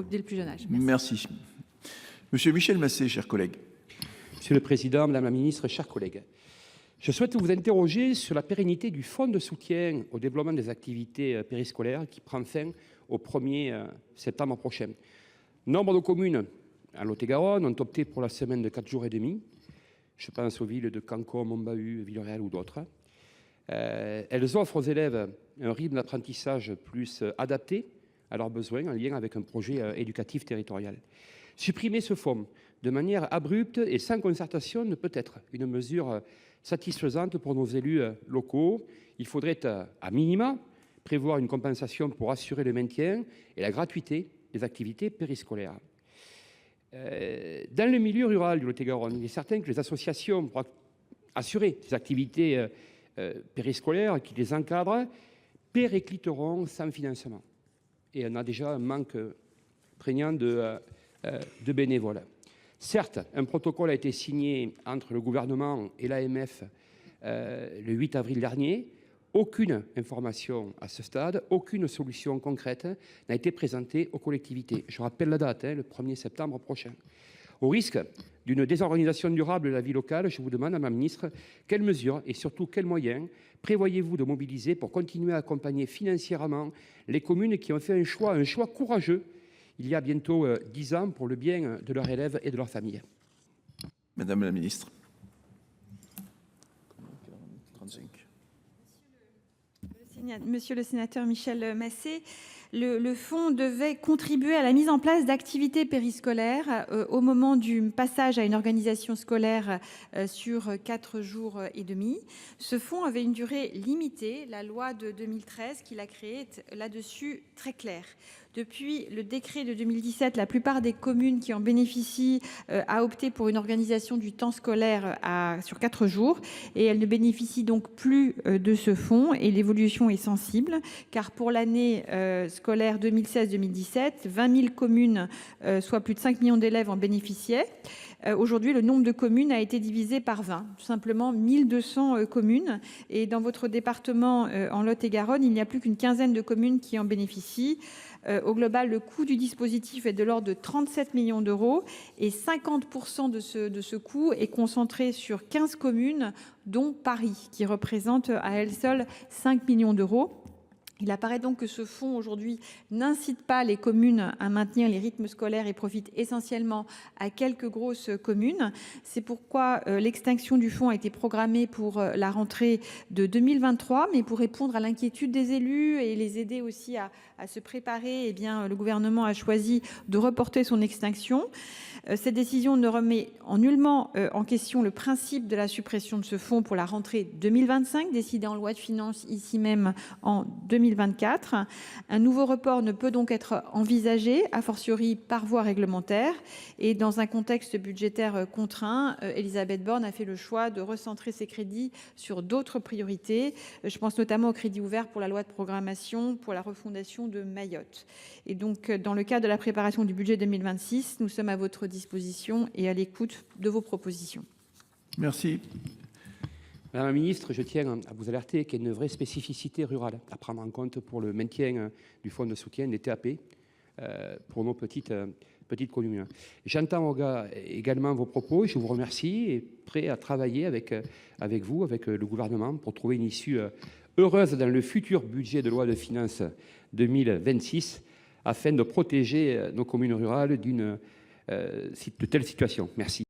dès le plus jeune âge. Merci. Monsieur Michel Masset, chers collègues. Monsieur le Président, Madame la Ministre, chers collègues, je souhaite vous interroger sur la pérennité du fonds de soutien au développement des activités périscolaires qui prend fin au 1er septembre prochain. Nombre de communes à Lot-et-Garonne ont opté pour la semaine de 4 jours et demi. Je pense aux villes de Cancom, Montbahut, Villeréal ou d'autres. Elles offrent aux élèves un rythme d'apprentissage plus adapté à leurs besoins en lien avec un projet éducatif territorial. Supprimer ce fonds de manière abrupte et sans concertation ne peut être une mesure satisfaisante pour nos élus locaux. Il faudrait à minima prévoir une compensation pour assurer le maintien et la gratuité des activités périscolaires. Dans le milieu rural du Lot-et-Garonne, il est certain que les associations pour assurer ces activités périscolaires qui les encadrent péricliteront sans financement. Et on a déjà un manque prégnant de bénévoles. Certes, un protocole a été signé entre le gouvernement et l'AMF le 8 avril dernier. Aucune information à ce stade, aucune solution concrète n'a été présentée aux collectivités. Je rappelle la date, le 1er septembre prochain. Au risque d'une désorganisation durable de la vie locale, je vous demande, Madame la Ministre, quelles mesures et surtout quels moyens prévoyez-vous de mobiliser pour continuer à accompagner financièrement les communes qui ont fait un choix courageux il y a bientôt 10 ans pour le bien de leurs élèves et de leurs familles. Madame la Ministre. 35. Monsieur le sénateur Michel Masset, le fonds devait contribuer à la mise en place d'activités périscolaires au moment du passage à une organisation scolaire sur 4 jours et demi. Ce fonds avait une durée limitée. La loi de 2013 qui l'a créé est là-dessus très claire. Depuis le décret de 2017, la plupart des communes qui en bénéficient a opté pour une organisation du temps scolaire sur 4 jours et elles ne bénéficient donc plus de ce fonds et l'évolution est sensible car pour l'année scolaire 2016-2017, 20 000 communes, soit plus de 5 millions d'élèves en bénéficiaient. Aujourd'hui, le nombre de communes a été divisé par 20, tout simplement 1200 communes. Et dans votre département, en Lot-et-Garonne, il n'y a plus qu'une quinzaine de communes qui en bénéficient. Au global, le coût du dispositif est de l'ordre de 37 millions d'euros et 50% de ce coût est concentré sur 15 communes, dont Paris, qui représente à elle seule 5 millions d'euros. Il apparaît donc que ce fonds aujourd'hui n'incite pas les communes à maintenir les rythmes scolaires et profite essentiellement à quelques grosses communes. C'est pourquoi l'extinction du fonds a été programmée pour la rentrée de 2023, mais pour répondre à l'inquiétude des élus et les aider aussi à se préparer, eh bien, le gouvernement a choisi de reporter son extinction. Cette décision ne remet nullement en question le principe de la suppression de ce fonds pour la rentrée 2025, décidée en loi de finances ici même en 2024. Un nouveau report ne peut donc être envisagé, a fortiori par voie réglementaire. Et dans un contexte budgétaire contraint, Elisabeth Borne a fait le choix de recentrer ses crédits sur d'autres priorités. Je pense notamment aux crédits ouverts pour la loi de programmation pour la refondation de Mayotte. Et donc, dans le cadre de la préparation du budget 2026, nous sommes à votre disposition et à l'écoute de vos propositions. Merci. Madame la Ministre, je tiens à vous alerter qu'il y a une vraie spécificité rurale à prendre en compte pour le maintien du fonds de soutien des TAP pour nos petites communes. J'entends également vos propos et je vous remercie et prêt à travailler avec vous, avec le gouvernement pour trouver une issue heureuse dans le futur budget de loi de finances 2026 afin de protéger nos communes rurales de telles situations. Merci.